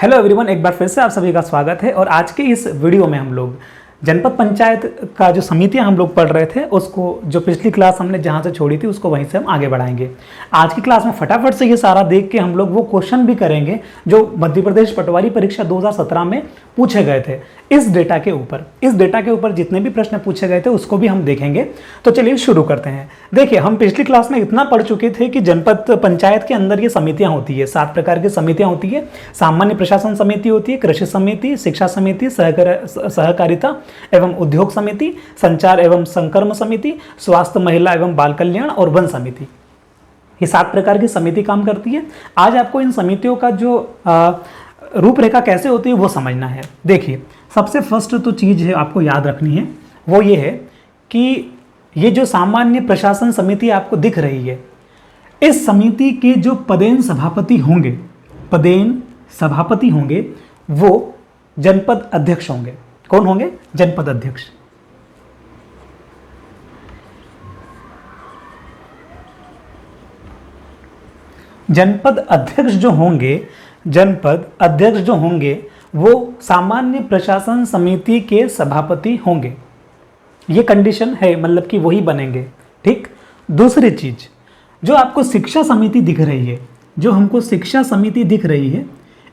Hello everyone, एक बार फिर से आप सभी का स्वागत है। और आज के इस वीडियो में हम लोग जनपद पंचायत का जो समितियां हम लोग पढ़ रहे थे उसको, जो पिछली क्लास हमने जहां से छोड़ी थी उसको वहीं से हम आगे बढ़ाएंगे। आज की क्लास में फटाफट से ये सारा देख के हम लोग वो क्वेश्चन भी करेंगे जो मध्य प्रदेश पटवारी परीक्षा 2017 में पूछे गए थे। इस डेटा के ऊपर जितने भी प्रश्न पूछे गए थे उसको भी हम देखेंगे। तो चलिए शुरू करते हैं। देखिए, हम पिछली क्लास में इतना पढ़ चुके थे कि जनपद पंचायत के अंदर ये समितियां होती है, 7 प्रकार की समितियां होती है। सामान्य प्रशासन समिति होती है, कृषि समिति, शिक्षा समिति, सहकारिता एवं उद्योग समिति, संचार एवं संकर्म समिति, स्वास्थ्य, महिला एवं बाल कल्याण और वन समिति। ये 7 प्रकार की समिति काम करती है। आज आपको इन समितियों का जो रूपरेखा कैसे होती है वो समझना है। देखिए, सबसे फर्स्ट तो चीज़ है आपको याद रखनी है, वो ये है कि ये जो सामान्य प्रशासन समिति आपको दिख रही है, इस समिति के जो पदेन सभापति होंगे वो जनपद अध्यक्ष होंगे। कौन होंगे? जनपद अध्यक्ष। जनपद अध्यक्ष जो होंगे वो सामान्य प्रशासन समिति के सभापति होंगे। ये कंडीशन है, मतलब कि वही बनेंगे। ठीक। दूसरी चीज, जो आपको शिक्षा समिति दिख रही है,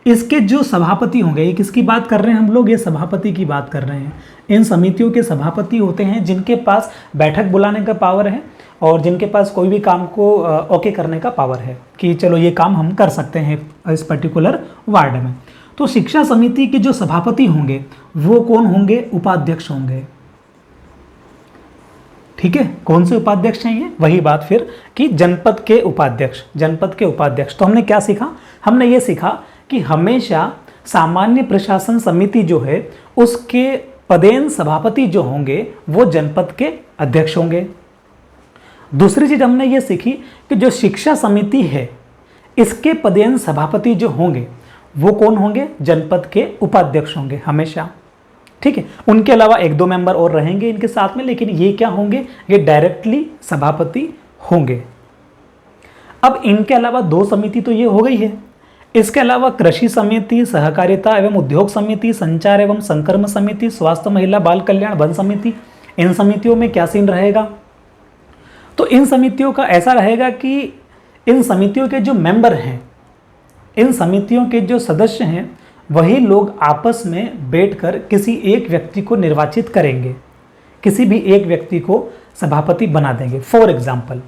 इसके जो सभापति होंगे, ये किसकी बात कर रहे हैं हम लोग? ये सभापति की बात कर रहे हैं। इन समितियों के सभापति होते हैं जिनके पास बैठक बुलाने का पावर है और जिनके पास कोई भी काम को ओके करने का पावर है कि चलो ये काम हम कर सकते हैं इस पर्टिकुलर वार्ड में। तो शिक्षा समिति के जो सभापति होंगे वो कौन होंगे? उपाध्यक्ष होंगे। ठीक है, कौन से उपाध्यक्ष हैं ये? वही बात फिर कि जनपद के उपाध्यक्ष। तो हमने क्या सीखा? हमने ये सीखा कि हमेशा सामान्य प्रशासन समिति जो है उसके पदेन सभापति जो होंगे वो जनपद के अध्यक्ष होंगे। दूसरी चीज हमने ये सीखी कि जो शिक्षा समिति है इसके पदेन सभापति जो होंगे वो कौन होंगे? जनपद के उपाध्यक्ष होंगे हमेशा। ठीक है, उनके अलावा 1-2 मेंबर और रहेंगे इनके साथ में, लेकिन ये क्या होंगे? ये डायरेक्टली सभापति होंगे। अब इनके अलावा 2 समिति तो ये हो गई है। इसके अलावा कृषि समिति, सहकारिता एवं उद्योग समिति, संचार एवं संकर्म समिति, स्वास्थ्य, महिला बाल कल्याण, वन समिति। इन समितियों में क्या सीन रहेगा? तो इन समितियों का ऐसा रहेगा कि इन समितियों के जो मेंबर हैं, इन समितियों के जो सदस्य हैं, वही लोग आपस में बैठकर किसी एक व्यक्ति को निर्वाचित करेंगे, किसी भी एक व्यक्ति को सभापति बना देंगे। फॉर एग्जाम्पल,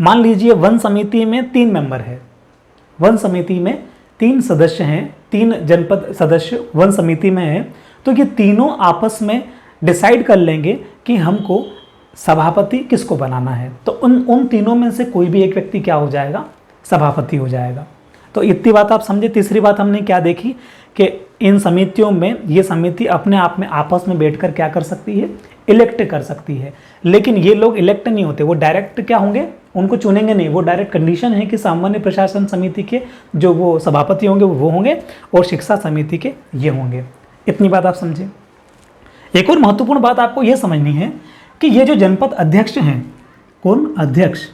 मान लीजिए वन समिति में 3 मेंबर है, वन समिति में 3 सदस्य हैं, 3 जनपद सदस्य वन समिति में हैं। तो ये तीनों आपस में डिसाइड कर लेंगे कि हमको सभापति किसको बनाना है। तो उन तीनों में से कोई भी एक व्यक्ति क्या हो जाएगा? सभापति हो जाएगा। तो इतनी बात आप समझे। तीसरी बात हमने क्या देखी कि इन समितियों में ये समिति अपने आप में आपस में बैठकर क्या कर सकती है? इलेक्ट कर सकती है। लेकिन ये लोग इलेक्ट नहीं होते, वो डायरेक्ट क्या होंगे? उनको चुनेंगे नहीं। वो डायरेक्ट कंडीशन है कि सामान्य प्रशासन समिति के जो वो सभापति होंगे वो होंगे और शिक्षा समिति के ये होंगे। इतनी बात आप समझे। एक और महत्वपूर्ण बात आपको ये समझनी है कि ये जो जनपद अध्यक्ष हैं, कौन? अध्यक्ष।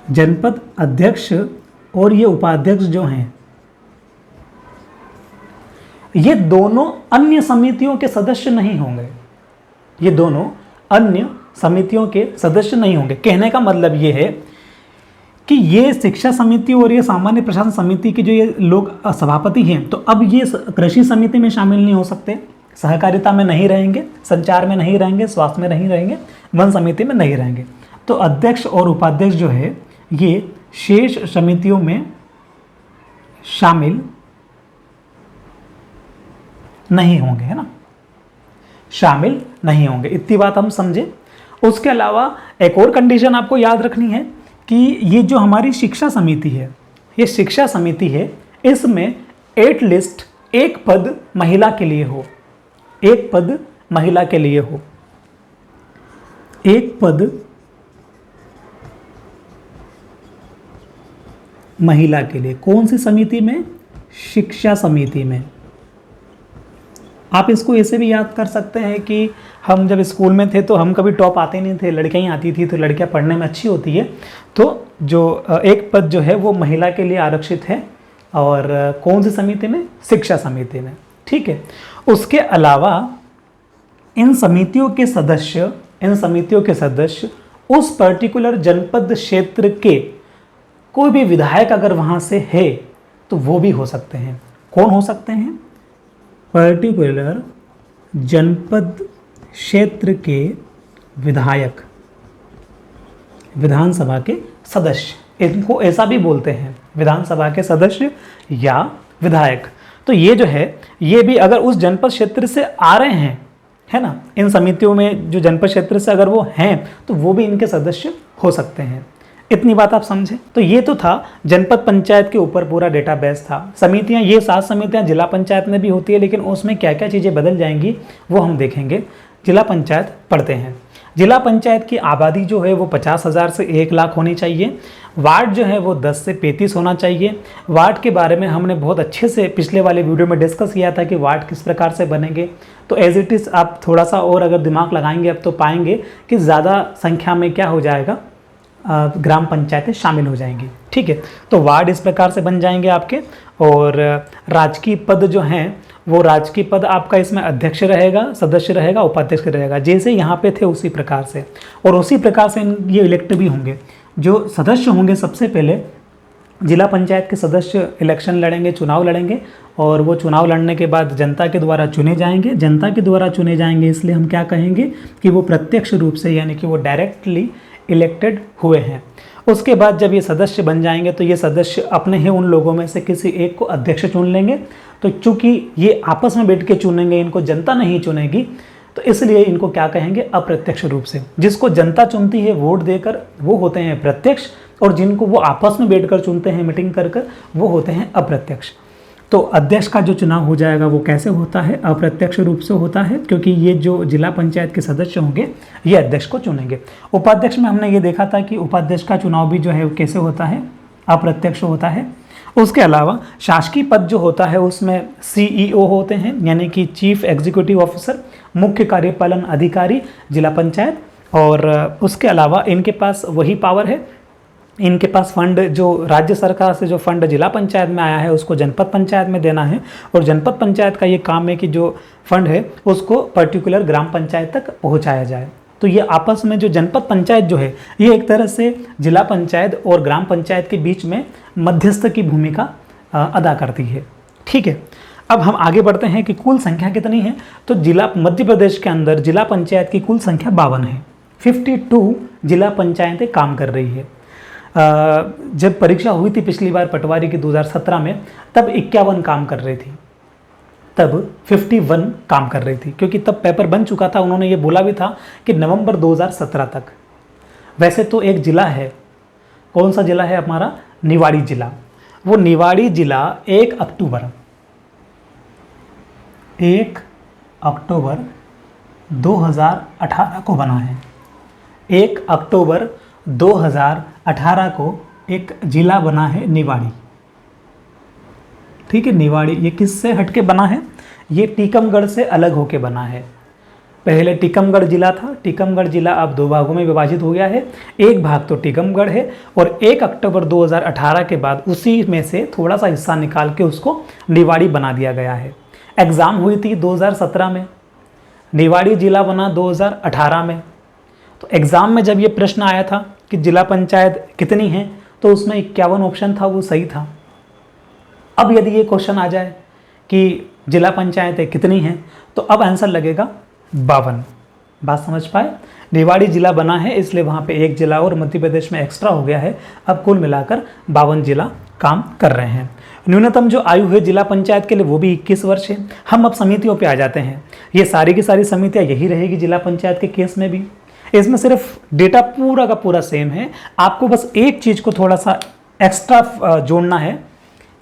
जनपद अध्यक्ष और ये उपाध्यक्ष जो हैं, ये दोनों अन्य समितियों के सदस्य नहीं होंगे। ये दोनों अन्य समितियों के सदस्य नहीं होंगे। कहने का मतलब ये है कि ये शिक्षा समिति और ये सामान्य प्रशासन समिति के जो ये लोग सभापति हैं, तो अब ये कृषि समिति में शामिल नहीं हो सकते, सहकारिता में नहीं रहेंगे, संचार में नहीं रहेंगे, स्वास्थ्य में नहीं रहेंगे, वन समिति में नहीं रहेंगे। तो अध्यक्ष और उपाध्यक्ष जो है ये शेष समितियों में शामिल नहीं होंगे, है ना? शामिल नहीं होंगे। इतनी बात हम समझे। उसके अलावा एक और कंडीशन आपको याद रखनी है कि ये जो हमारी शिक्षा समिति है, ये शिक्षा समिति है, इसमें एटलीस्ट एक पद महिला के लिए हो, एक पद महिला के लिए हो, एक पद महिला के लिए। कौन सी समिति में? शिक्षा समिति में। आप इसको ऐसे भी याद कर सकते हैं कि हम जब स्कूल में थे तो हम कभी टॉप आते नहीं थे, लड़कियां ही आती थी, तो लड़कियां पढ़ने में अच्छी होती है। तो जो एक पद जो है वो महिला के लिए आरक्षित है और कौन सी समिति में, शिक्षा समिति में। ठीक है, उसके अलावा इन समितियों के सदस्य उस पर्टिकुलर जनपद क्षेत्र के कोई भी विधायक अगर वहां से है तो वो भी हो सकते हैं। कौन हो सकते हैं? पर्टिकुलर जनपद क्षेत्र के विधायक, विधानसभा के सदस्य, इनको ऐसा भी बोलते हैं, विधानसभा के सदस्य या विधायक। तो ये जो है, ये भी अगर उस जनपद क्षेत्र से आ रहे हैं, है ना, इन समितियों में जो जनपद क्षेत्र से अगर वो हैं तो वो भी इनके सदस्य हो सकते हैं। इतनी बात आप समझे। तो ये तो था जनपद पंचायत के ऊपर पूरा डेटाबेस था। समितियां, ये 7 समितियां जिला पंचायत में भी होती है, लेकिन उसमें क्या क्या चीज़ें बदल जाएंगी वो हम देखेंगे। जिला पंचायत पढ़ते हैं। जिला पंचायत की आबादी जो है वो 50,000 से 1 लाख होनी चाहिए। वार्ड जो है वो 10 से 35 होना चाहिए। वार्ड के बारे में हमने बहुत अच्छे से पिछले वाले वीडियो में डिस्कस किया था कि वार्ड किस प्रकार से बनेंगे। तो एज इट इज़ आप थोड़ा सा और अगर दिमाग लगाएंगे अब तो पाएंगे कि ज़्यादा संख्या में क्या हो जाएगा, ग्राम पंचायतें शामिल हो जाएंगी। ठीक है, तो वार्ड इस प्रकार से बन जाएंगे आपके। और राजकीय पद जो हैं वो राजकीय पद आपका इसमें अध्यक्ष रहेगा, सदस्य रहेगा, उपाध्यक्ष रहेगा, जैसे यहाँ पे थे उसी प्रकार से। और उसी प्रकार से ये इलेक्ट भी होंगे। जो सदस्य होंगे, सबसे पहले जिला पंचायत के सदस्य इलेक्शन लड़ेंगे, चुनाव लड़ेंगे, और वो चुनाव लड़ने के बाद जनता के द्वारा चुने जाएंगे। जनता के द्वारा चुने जाएंगे इसलिए हम क्या कहेंगे कि वो प्रत्यक्ष रूप से, यानी कि वो डायरेक्टली इलेक्टेड हुए हैं। उसके बाद जब ये सदस्य बन जाएंगे तो ये सदस्य अपने ही उन लोगों में से किसी एक को अध्यक्ष चुन लेंगे। तो चूंकि ये आपस में बैठ के चुनेंगे, इनको जनता नहीं चुनेगी, तो इसलिए इनको क्या कहेंगे, अप्रत्यक्ष रूप से। जिसको जनता चुनती है वोट देकर, वो होते हैं प्रत्यक्ष, और जिनको वो आपस में बैठकर चुनते हैं मीटिंग कर कर, वो होते हैं अप्रत्यक्ष। तो अध्यक्ष का जो चुनाव हो जाएगा वो कैसे होता है, अप्रत्यक्ष रूप से होता है, क्योंकि ये जो जिला पंचायत के सदस्य होंगे ये अध्यक्ष को चुनेंगे। उपाध्यक्ष में हमने ये देखा था कि उपाध्यक्ष का चुनाव भी जो है कैसे होता है, अप्रत्यक्ष होता है। उसके अलावा शासकीय पद जो होता है उसमें CEO होते हैं, यानी कि चीफ एग्जीक्यूटिव ऑफिसर, मुख्य कार्यपालन अधिकारी जिला पंचायत। और उसके अलावा इनके पास वही पावर है, इनके पास फंड जो राज्य सरकार से जो फंड जिला पंचायत में आया है उसको जनपद पंचायत में देना है। और जनपद पंचायत का ये काम है कि जो फंड है उसको पर्टिकुलर ग्राम पंचायत तक पहुंचाया जाए। तो ये आपस में जो जनपद पंचायत जो है ये एक तरह से जिला पंचायत और ग्राम पंचायत के बीच में मध्यस्थ की भूमिका अदा करती है। ठीक है, अब हम आगे बढ़ते हैं कि कुल संख्या कितनी है। तो जिला मध्य प्रदेश के अंदर जिला पंचायत की कुल संख्या 52 है। 52 जिला पंचायतें काम कर रही है। जब परीक्षा हुई थी पिछली बार पटवारी की 2017 में, तब 51 काम कर रही थी, तब 51 काम कर रही थी, क्योंकि तब पेपर बन चुका था। उन्होंने ये बोला भी था कि नवंबर 2017 तक। वैसे तो एक जिला है, कौन सा जिला है हमारा, निवाड़ी जिला। वो निवाड़ी जिला 1 अक्टूबर 2018 को बना है। 1 अक्टूबर 2018 को एक जिला बना है निवाड़ी। ठीक है, निवाड़ी ये किससे हटके बना है, ये टीकमगढ़ से अलग होके बना है। पहले टीकमगढ़ जिला था, टीकमगढ़ जिला अब 2 भागों में विभाजित हो गया है। एक भाग तो टीकमगढ़ है, और 1 अक्टूबर 2018 के बाद उसी में से थोड़ा सा हिस्सा निकाल के उसको निवाड़ी बना दिया गया है। एग्ज़ाम हुई थी 2017 में, निवाड़ी जिला बना 2018 में। तो एग्ज़ाम में जब ये प्रश्न आया था कि जिला पंचायत कितनी है, तो उसमें 51 ऑप्शन था, वो सही था। अब यदि ये क्वेश्चन आ जाए कि जिला पंचायतें कितनी हैं, तो अब आंसर लगेगा 52। बात समझ पाए, निवाड़ी जिला बना है इसलिए वहाँ पे एक जिला और मध्य प्रदेश में एक्स्ट्रा हो गया है। अब कुल मिलाकर 52 जिला काम कर रहे हैं। न्यूनतम जो आयु है जिला पंचायत के लिए वो भी 21 वर्ष है। हम अब समितियों पे आ जाते हैं। ये सारी की सारी समितियाँ यही रहेगी जिला पंचायत के केस में भी। इसमें सिर्फ डेटा पूरा का पूरा सेम है। आपको बस एक चीज़ को थोड़ा सा एक्स्ट्रा जोड़ना है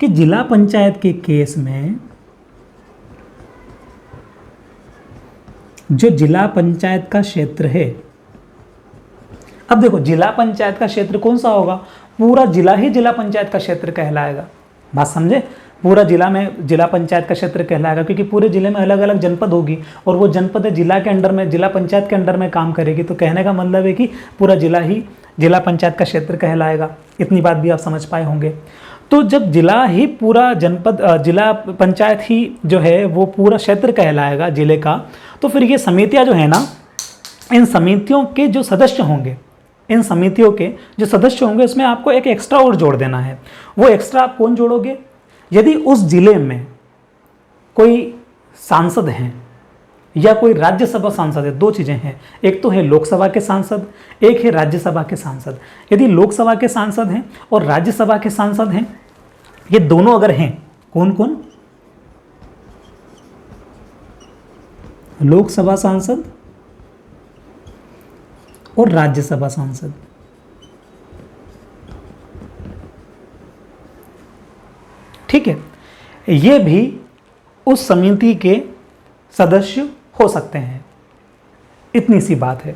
कि जिला पंचायत के केस में जो जिला पंचायत का क्षेत्र है, अब देखो जिला पंचायत का क्षेत्र कौन सा होगा, पूरा जिला ही जिला पंचायत का क्षेत्र कहलाएगा। बात समझे, पूरा जिला में जिला पंचायत का क्षेत्र कहलाएगा, क्योंकि पूरे जिले में अलग अलग जनपद होगी और वो जनपद जिला के अंडर में, जिला पंचायत के अंडर में काम करेगी। तो कहने का मतलब है कि पूरा जिला ही जिला पंचायत का क्षेत्र कहलाएगा। इतनी बात भी आप समझ पाए होंगे। तो जब जिला ही पूरा जनपद जिला पंचायत ही जो है वो पूरा क्षेत्र कहलाएगा जिले का, तो फिर ये समितियां जो है ना, इन समितियों के जो सदस्य होंगे, इन समितियों के जो सदस्य होंगे उसमें आपको एक एक्स्ट्रा और जोड़ देना है। वो एक्स्ट्रा आप कौन जोड़ोगे? यदि उस जिले में कोई सांसद हैं या कोई राज्यसभा सांसद है, दो चीज़ें हैं, एक तो है लोकसभा के सांसद, एक है राज्यसभा के सांसद। यदि लोकसभा के सांसद हैं और राज्यसभा के सांसद हैं, ये दोनों अगर हैं, कौन कौन? लोकसभा सांसद और राज्यसभा सांसद। ठीक है, ये भी उस समिति के सदस्य हो सकते हैं। इतनी सी बात है।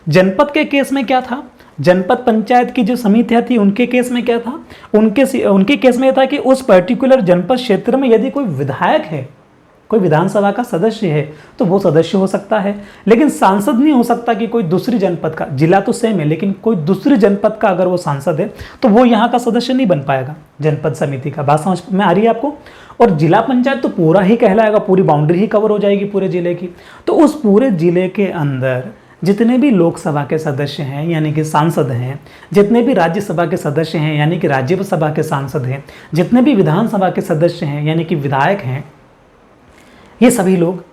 जनपद के केस में क्या था? जनपद पंचायत की जो समितियां थी उनके केस में क्या था? उनके केस में यह था कि उस पर्टिकुलर जनपद क्षेत्र में यदि कोई विधायक है, कोई विधानसभा का सदस्य है, तो वो सदस्य हो सकता है। लेकिन सांसद नहीं हो सकता कि कोई दूसरी जनपद का, जिला तो सेम है लेकिन कोई दूसरी जनपद का अगर वो सांसद है तो वो यहाँ का सदस्य नहीं बन पाएगा जनपद समिति का। बात समझ में आ रही है आपको? और जिला पंचायत तो पूरा ही कहलाएगा, पूरी बाउंड्री ही कवर हो जाएगी पूरे जिले की। तो उस पूरे जिले के अंदर जितने भी लोकसभा के सदस्य हैं यानी कि सांसद हैं, जितने भी राज्यसभा के सदस्य हैं यानी कि राज्यसभा के सांसद हैं, जितने भी विधानसभा के सदस्य हैं यानी कि विधायक हैं, ये सभी लोग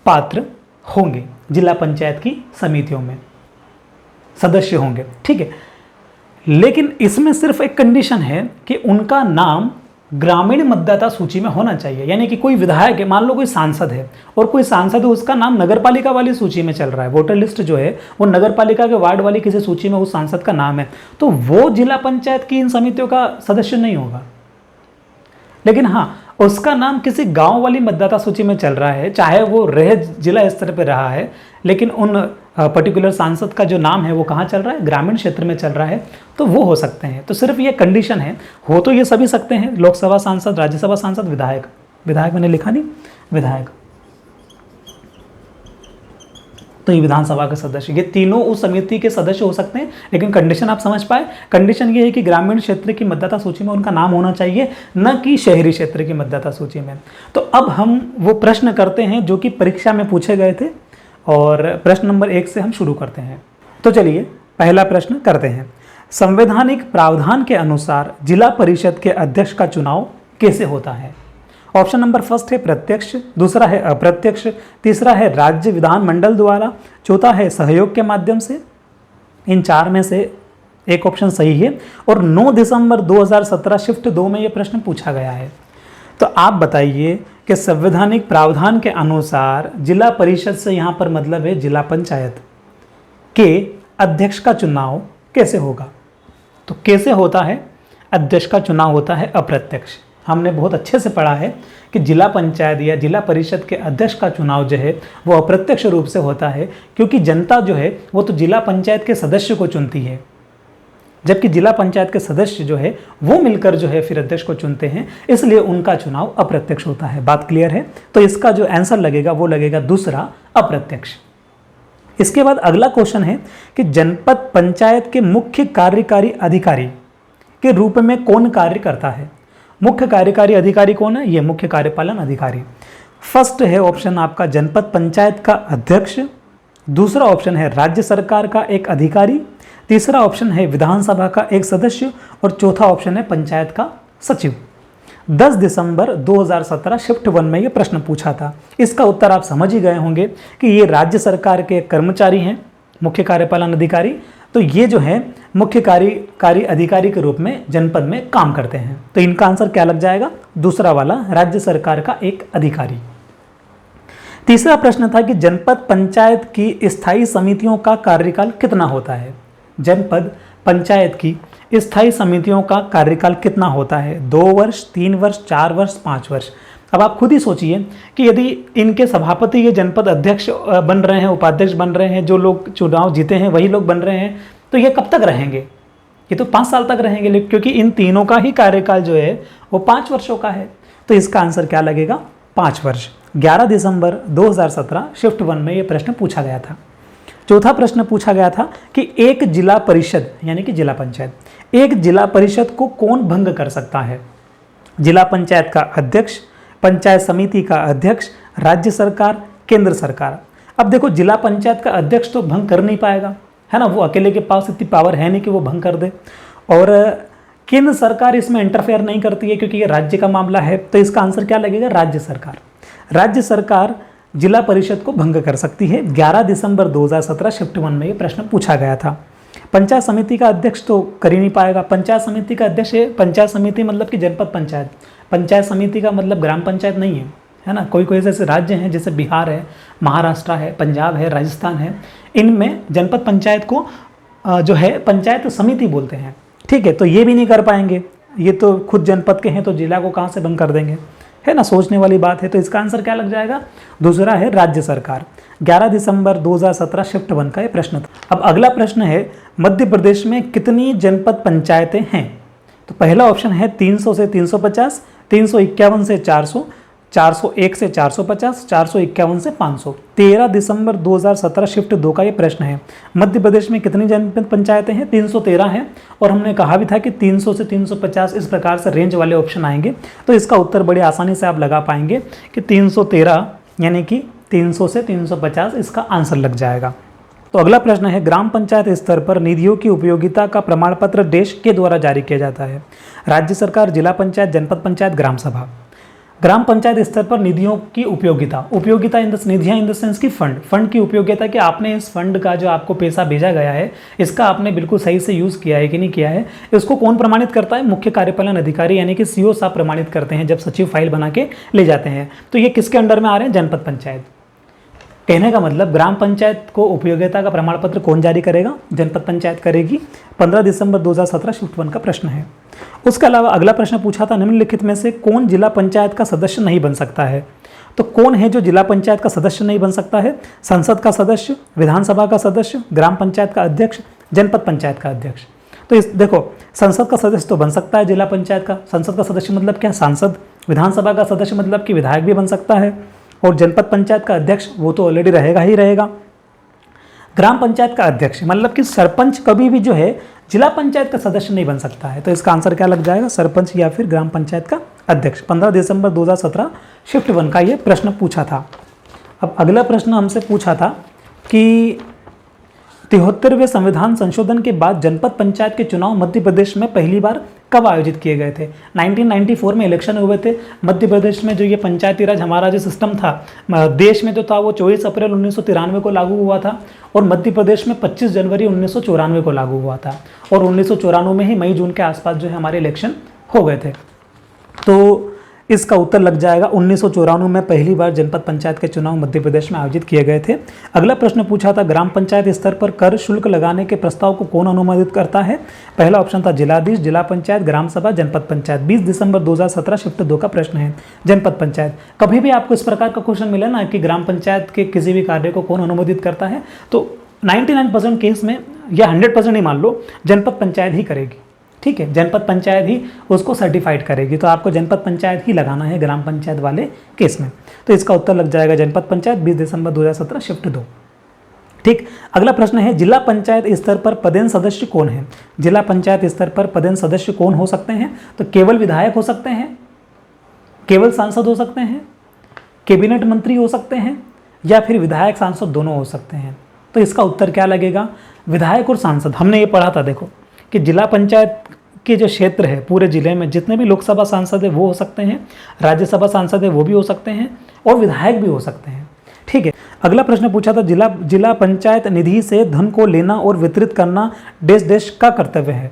पात्र होंगे, जिला पंचायत की समितियों में सदस्य होंगे। ठीक है, लेकिन इसमें सिर्फ एक कंडीशन है कि उनका नाम ग्रामीण मतदाता सूची में होना चाहिए। यानी कि कोई विधायक है, मान लो कोई सांसद है और कोई सांसद है, उसका नाम नगरपालिका वाली सूची में चल रहा है, वोटर लिस्ट जो है वो नगरपालिका के वार्ड वाली किसी सूची में उस सांसद का नाम है, तो वो जिला पंचायत की इन समितियों का सदस्य नहीं होगा। लेकिन हाँ, उसका नाम किसी गांव वाली मतदाता सूची में चल रहा है, चाहे वो रह जिला स्तर पर रहा है, लेकिन उन पर्टिकुलर सांसद का जो नाम है वो कहाँ चल रहा है? ग्रामीण क्षेत्र में चल रहा है, तो वो हो सकते हैं। तो सिर्फ ये कंडीशन है, हो तो ये सभी सकते हैं, लोकसभा सांसद, राज्यसभा सांसद, विधायक। विधायक मैंने लिखा नहीं, विधायक, तो ये विधानसभा के सदस्य, ये तीनों उस समिति के सदस्य हो सकते हैं। लेकिन कंडीशन आप समझ पाए? कंडीशन ये है कि ग्रामीण क्षेत्र की मतदाता सूची में उनका नाम होना चाहिए, न कि शहरी क्षेत्र की मतदाता सूची में। तो अब हम वो प्रश्न करते हैं जो कि परीक्षा में पूछे गए थे, और प्रश्न नंबर 1 से हम शुरू करते हैं। तो चलिए पहला प्रश्न करते हैं। संवैधानिक प्रावधान के अनुसार जिला परिषद के अध्यक्ष का चुनाव कैसे होता है? ऑप्शन नंबर फर्स्ट है प्रत्यक्ष, दूसरा है अप्रत्यक्ष, तीसरा है राज्य विधानमंडल द्वारा, चौथा है सहयोग के माध्यम से। इन चार में से एक ऑप्शन सही है। और 9 दिसंबर 2017 शिफ्ट 2 में यह प्रश्न पूछा गया है। तो आप बताइए कि संवैधानिक प्रावधान के अनुसार जिला परिषद से यहाँ पर मतलब है जिला पंचायत के अध्यक्ष का चुनाव कैसे होगा? तो कैसे होता है? अध्यक्ष का चुनाव होता है अप्रत्यक्ष। हमने बहुत अच्छे से पढ़ा है कि जिला पंचायत या जिला परिषद के अध्यक्ष का चुनाव जो है वो अप्रत्यक्ष रूप से होता है, क्योंकि जनता जो है वो तो जिला पंचायत के सदस्य को चुनती है, जबकि जिला पंचायत के सदस्य जो है वो मिलकर जो है फिर अध्यक्ष को चुनते हैं, इसलिए उनका चुनाव अप्रत्यक्ष होता है। बात क्लियर है? तो इसका जो आंसर लगेगा वो लगेगा दूसरा, अप्रत्यक्ष। इसके बाद अगला क्वेश्चन है कि जनपद पंचायत के मुख्य कार्यकारी अधिकारी के रूप में कौन कार्य करता है? मुख्य कार्यकारी अधिकारी कौन है? ये मुख्य कार्यपालन अधिकारी। फर्स्ट है ऑप्शन आपका जनपद पंचायत का अध्यक्ष, दूसरा ऑप्शन है राज्य सरकार का एक अधिकारी, तीसरा ऑप्शन है विधानसभा का एक सदस्य, और चौथा ऑप्शन है पंचायत का सचिव। 10 दिसंबर 2017 शिफ्ट 1 में ये प्रश्न पूछा था। इसका उत्तर आप समझ ही गए होंगे कि ये राज्य सरकार के कर्मचारी हैं, मुख्य कार्यपालन अधिकारी। तो ये जो है मुख्य कार्यकारी अधिकारी के रूप में जनपद में काम करते हैं। तो इनका आंसर क्या लग जाएगा? दूसरा वाला, राज्य सरकार का एक अधिकारी। तीसरा प्रश्न था कि जनपद पंचायत की स्थायी समितियों का कार्यकाल कितना होता है? जनपद पंचायत की स्थायी समितियों का कार्यकाल कितना होता है? 2 वर्ष, 3 वर्ष, 4 वर्ष, 5 वर्ष। अब आप खुद ही सोचिए कि यदि इनके सभापति ये जनपद अध्यक्ष बन रहे हैं, उपाध्यक्ष बन रहे हैं, जो लोग चुनाव जीते हैं वही लोग बन रहे हैं, तो ये कब तक रहेंगे? ये तो 5 साल तक रहेंगे, क्योंकि इन तीनों का ही कार्यकाल जो है वो 5 वर्षों का है। तो इसका आंसर क्या लगेगा? 5 वर्ष। 11 दिसंबर 2017 शिफ्ट 1 में ये प्रश्न पूछा गया था। चौथा प्रश्न पूछा गया था कि एक जिला परिषद यानी कि जिला पंचायत, एक जिला परिषद को कौन भंग कर सकता है? जिला पंचायत का अध्यक्ष, पंचायत समिति का अध्यक्ष, राज्य सरकार, केंद्र सरकार। अब देखो जिला पंचायत का अध्यक्ष तो भंग कर नहीं पाएगा, है ना, वो अकेले के पास इतनी पावर है नहीं कि वो भंग कर दे। और केंद्र सरकार इसमें इंटरफेयर नहीं करती है क्योंकि ये राज्य का मामला है, तो इसका आंसर क्या लगेगा? राज्य सरकार। राज्य सरकार जिला परिषद को भंग कर सकती है। 11 दिसंबर 2017 शिफ्ट 1 में ये प्रश्न पूछा गया था। पंचायत समिति का अध्यक्ष तो कर ही नहीं पाएगा। पंचायत समिति का अध्यक्ष है, पंचायत समिति मतलब कि जनपद पंचायत, पंचायत समिति का मतलब ग्राम पंचायत नहीं है ना। कोई कोई ऐसे राज्य हैं जैसे बिहार है, महाराष्ट्र है, पंजाब है, राजस्थान है, इनमें जनपद पंचायत को जो है पंचायत समिति बोलते हैं, ठीक है। तो ये भी नहीं कर पाएंगे, ये तो खुद जनपद के हैं, तो जिला को कहाँ से भंग कर देंगे, है ना, सोचने वाली बात है। तो इसका आंसर क्या लग जाएगा? दूसरा है राज्य सरकार। 11 दिसंबर 2017 शिफ्ट 1 का ये प्रश्न था। अब अगला प्रश्न है, मध्य प्रदेश में कितनी जनपद पंचायतें हैं? तो पहला ऑप्शन है 300 से 350, 351 से 400, 401 से 450, 451 से 500। 13 दिसंबर 2017 शिफ्ट 2 का ये प्रश्न है, मध्य प्रदेश में कितनी जनपद पंचायतें हैं? 313 हैं। और हमने कहा भी था कि 300 से 350 इस प्रकार से रेंज वाले ऑप्शन आएंगे, तो इसका उत्तर बड़ी आसानी से आप लगा पाएंगे कि 313 यानी कि 300 से 350 इसका आंसर लग जाएगा। तो अगला प्रश्न है, ग्राम पंचायत स्तर पर निधियों की उपयोगिता का प्रमाण पत्र देश के द्वारा जारी किया जाता है? राज्य सरकार, जिला पंचायत, जनपद पंचायत, ग्राम सभा। ग्राम पंचायत स्तर पर निधियों की उपयोगिता, उपयोगिता इन द निधियाँ इन द सेंस की फंड की उपयोगिता, कि आपने इस फंड का जो आपको पैसा भेजा गया है इसका आपने बिल्कुल सही से यूज़ किया है कि नहीं किया है, इसको कौन प्रमाणित करता है? मुख्य कार्यपालन अधिकारी यानी कि सीओ साहब प्रमाणित करते हैं जब सचिव फाइल बना के ले जाते हैं। तो ये किसके अंडर में आ रहे हैं? जनपद पंचायत। कहने का मतलब ग्राम पंचायत को उपयोगिता का प्रमाण पत्र कौन जारी करेगा? जनपद पंचायत करेगी। 15 दिसंबर 2017 शिफ्ट 1 का प्रश्न है। उसके अलावा अगला प्रश्न पूछा था, निम्नलिखित में से कौन जिला पंचायत का सदस्य नहीं बन सकता है? तो कौन है जो जिला पंचायत का सदस्य नहीं बन सकता है? संसद का सदस्य, विधानसभा का सदस्य, ग्राम पंचायत का अध्यक्ष, जनपद पंचायत का अध्यक्ष। तो इस देखो, संसद का सदस्य तो बन सकता है जिला पंचायत का। संसद का सदस्य मतलब क्या? सांसद। विधानसभा का सदस्य मतलब कि विधायक भी बन सकता है। और जनपद पंचायत का अध्यक्ष वो तो ऑलरेडी रहेगा ही रहेगा। ग्राम पंचायत का अध्यक्ष मतलब कि सरपंच कभी भी जो है जिला पंचायत का सदस्य नहीं बन सकता है। तो इसका आंसर क्या लग जाएगा? सरपंच या फिर ग्राम पंचायत का अध्यक्ष। 15 दिसंबर 2017 शिफ्ट 1 का ये प्रश्न पूछा था। अब अगला प्रश्न हमसे पूछा था कि 73वें संविधान संशोधन के बाद जनपद पंचायत के चुनाव मध्य प्रदेश में पहली बार कब आयोजित किए गए थे? 1994 में इलेक्शन हुए थे मध्य प्रदेश में। जो ये पंचायती राज हमारा जो सिस्टम था देश में जो था वो 24 अप्रैल 1993 को लागू हुआ था, और मध्य प्रदेश में 25 जनवरी 1994 को लागू हुआ था। और 1994 में ही मई जून के आसपास जो है हमारे इलेक्शन हो गए थे। तो इसका उत्तर लग जाएगा 1994 में पहली बार जनपद पंचायत के चुनाव मध्य प्रदेश में आयोजित किए गए थे। अगला प्रश्न पूछा था, ग्राम पंचायत स्तर पर कर शुल्क लगाने के प्रस्ताव को कौन अनुमोदित करता है? पहला ऑप्शन था जिलाधीश, जिला पंचायत, ग्राम सभा, जनपद पंचायत। 20 दिसंबर 2017 शिफ्ट 2 का प्रश्न है, जनपद पंचायत। कभी भी आपको इस प्रकार का क्वेश्चन मिले ना कि ग्राम पंचायत के किसी भी कार्य को कौन अनुमोदित करता है, तो 99% केस में या 100% ही मान लो जनपद पंचायत ही करेगी। ठीक है, जनपद पंचायत ही उसको सर्टिफाइड करेगी। तो आपको जनपद पंचायत ही लगाना है ग्राम पंचायत वाले केस में। तो इसका उत्तर लग जाएगा जनपद पंचायत। 20 दिसंबर 2017 शिफ्ट 2। ठीक, अगला प्रश्न है, जिला पंचायत स्तर पर पदेन सदस्य कौन है? जिला पंचायत स्तर पर पदेन सदस्य कौन हो सकते हैं? तो केवल विधायक हो सकते हैं, केवल सांसद हो सकते हैं, कैबिनेट मंत्री हो सकते हैं, या फिर विधायक सांसद दोनों हो सकते हैं। तो इसका उत्तर क्या लगेगा? विधायक और सांसद। हमने ये पढ़ा था देखो कि जिला पंचायत के जो क्षेत्र है पूरे जिले में जितने भी लोकसभा सांसद है वो हो सकते हैं, राज्यसभा सांसद है वो भी हो सकते हैं, और विधायक भी हो सकते हैं। ठीक है, अगला प्रश्न पूछा था, जिला पंचायत निधि से धन को लेना और वितरित करना देश देश का कर्तव्य है?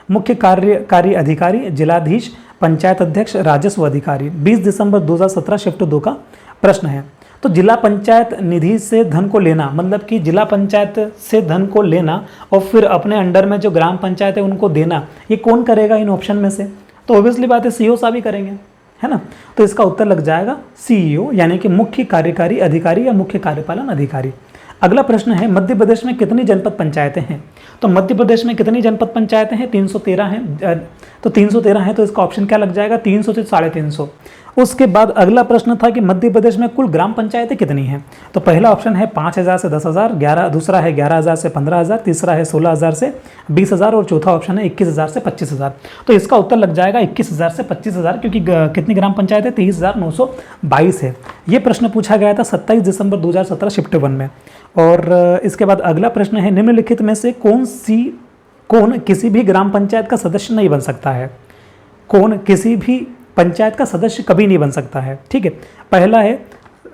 मुख्य कार्यकारी अधिकारी, जिलाधीश, पंचायत अध्यक्ष, राजस्व अधिकारी। 20 दिसंबर 2017 शिफ्ट 2 का प्रश्न है। तो जिला पंचायत निधि से धन को लेना मतलब कि जिला पंचायत से धन को लेना और फिर अपने अंडर में जो ग्राम पंचायत है उनको देना, ये कौन करेगा इन ऑप्शन में से? तो ऑब्वियसली बात है सीईओ साहब ही करेंगे, है ना। तो इसका उत्तर लग जाएगा सीईओ यानी कि मुख्य कार्यकारी अधिकारी या मुख्य कार्यपालन अधिकारी। अगला प्रश्न है मध्य प्रदेश में कितनी जनपद पंचायतें हैं? तो मध्य प्रदेश में कितनी जनपद पंचायतें हैं? 313 हैं। तो 313 है तो इसका ऑप्शन क्या लग जाएगा? 300 से 350। उसके बाद अगला प्रश्न था कि मध्य प्रदेश में कुल ग्राम पंचायतें कितनी हैं? तो पहला ऑप्शन है 5000 से 10,000, दूसरा है 11,000 से 15,000, तीसरा है 16,000 से 20,000 और चौथा ऑप्शन है 21,000 से 25,000। तो इसका उत्तर लग जाएगा 21,000 से 25,000, क्योंकि कितनी ग्राम पंचायत है? 23,922 है। ये प्रश्न पूछा गया था 27 दिसंबर 2017 शिफ्ट 1 में। और इसके बाद अगला प्रश्न है निम्नलिखित में से कौन किसी भी ग्राम पंचायत का सदस्य नहीं बन सकता है? कौन किसी भी पंचायत का सदस्य कभी नहीं बन सकता है? ठीक है, पहला है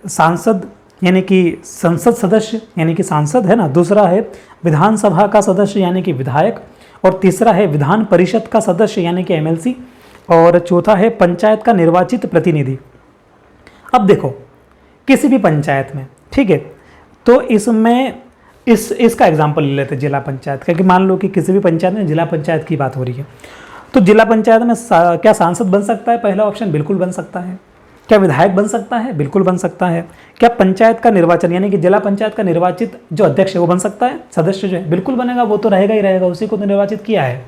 सांसद यानी कि संसद सदस्य यानी कि सांसद है ना, दूसरा है विधानसभा का सदस्य यानी कि विधायक, और तीसरा है विधान परिषद का सदस्य यानी कि एमएलसी, और चौथा है पंचायत का निर्वाचित प्रतिनिधि। अब देखो किसी भी पंचायत में, ठीक है, तो इसमें इसका एग्जाम्पल ले लेते जिला पंचायत का, कि मान लो कि किसी भी पंचायत में जिला पंचायत की बात हो रही है, तो जिला पंचायत में क्या सांसद बन सकता है? पहला ऑप्शन बिल्कुल बन सकता है। क्या विधायक बन सकता है? बिल्कुल बन सकता है। क्या पंचायत का निर्वाचन यानी कि जिला पंचायत का निर्वाचित जो अध्यक्ष है वो बन सकता है? सदस्य जो है बिल्कुल बनेगा, वो तो रहेगा ही रहेगा, उसी को तो निर्वाचित किया है।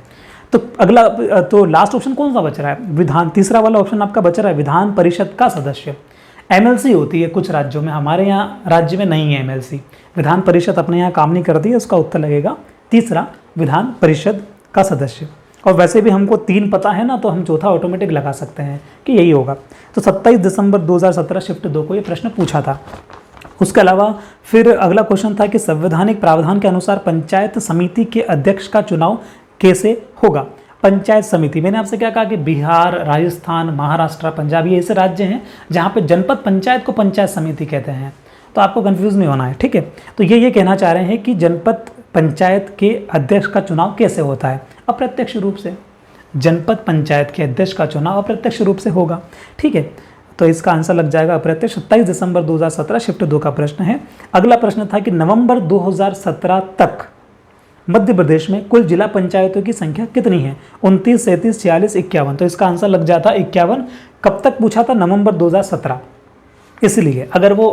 तो अगला, तो लास्ट ऑप्शन कौन सा बच रहा है? विधान, तीसरा वाला ऑप्शन आपका बच रहा है विधान परिषद का सदस्य। एमएलसी होती है कुछ राज्यों में, हमारे यहाँ राज्य में नहीं है एमएलसी। विधान परिषद अपने यहाँ काम नहीं करती है, उसका उत्तर लगेगा तीसरा विधान परिषद का सदस्य। और वैसे भी हमको 3 पता है ना, तो हम चौथा ऑटोमेटिक लगा सकते हैं कि यही होगा। तो 27 दिसंबर 2017 शिफ्ट 2 को ये प्रश्न पूछा था। उसके अलावा फिर अगला क्वेश्चन था कि संवैधानिक प्रावधान के अनुसार पंचायत समिति के अध्यक्ष का चुनाव कैसे होगा? पंचायत समिति, मैंने आपसे क्या कहा कि बिहार, राजस्थान, महाराष्ट्र, पंजाब ये ऐसे राज्य हैं जहाँ पे जनपद पंचायत को पंचायत समिति कहते हैं, तो आपको कंफ्यूज नहीं होना है, ठीक है। तो ये कहना चाह रहे हैं कि जनपद पंचायत के अध्यक्ष का चुनाव कैसे होता है? अप्रत्यक्ष रूप से। जनपद पंचायत के अध्यक्ष का चुनाव अप्रत्यक्ष रूप से होगा, ठीक है। तो इसका आंसर लग जाएगा अप्रत्यक्ष। 27 दिसंबर 2017 शिफ्ट 2 का प्रश्न है। अगला प्रश्न था कि नवंबर 2017 तक मध्य प्रदेश में कुल जिला पंचायतों की संख्या कितनी है? 29, 37, 46, 51। तो इसका आंसर लग जाता 51। कब तक पूछा था? नवंबर 2017। इसलिए अगर वो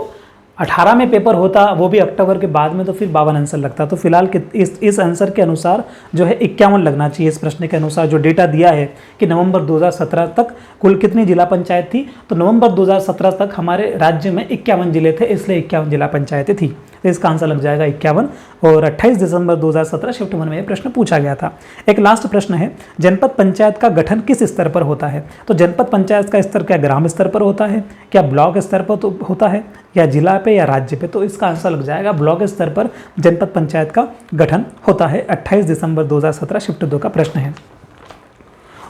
18 में पेपर होता, वो भी अक्टूबर के बाद में, तो फिर 52 आंसर लगता। तो फिलहाल इस आंसर के अनुसार जो है 51 लगना चाहिए। इस प्रश्न के अनुसार जो डेटा दिया है कि नवंबर 2017 तक कुल कितनी जिला पंचायत थी, तो नवंबर 2017 तक हमारे राज्य में 51 जिले थे, इसलिए 51 जिला पंचायतें थी। तो इसका आंसर लग जाएगा 51। और 28 दिसंबर 2017 शिफ्ट 1 में यह प्रश्न पूछा गया था। एक लास्ट प्रश्न है, जनपद पंचायत का गठन किस स्तर पर होता है? तो जनपद पंचायत का स्तर क्या ग्राम स्तर पर होता है, क्या ब्लॉक स्तर पर तो होता है, या जिला पे या राज्य पे? तो इसका आंसर लग जाएगा ब्लॉक स्तर पर जनपद पंचायत का गठन होता है। 28 दिसंबर 2017 शिफ्ट 2 का प्रश्न है।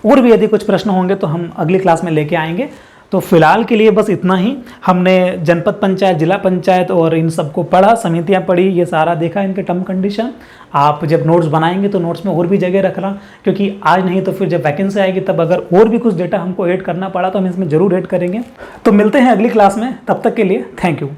और भी यदि कुछ प्रश्न होंगे तो हम अगली क्लास में लेके आएंगे। तो फिलहाल के लिए बस इतना ही। हमने जनपद पंचायत, जिला पंचायत और इन सबको पढ़ा, समितियां पढ़ी, ये सारा देखा, इनके टर्म कंडीशन। आप जब नोट्स बनाएंगे तो नोट्स में और भी जगह रखना, क्योंकि आज नहीं तो फिर जब वैकेंसी आएगी तब अगर और भी कुछ डेटा हमको ऐड करना पड़ा तो हम इसमें ज़रूर ऐड करेंगे। तो मिलते हैं अगली क्लास में, तब तक के लिए थैंक यू।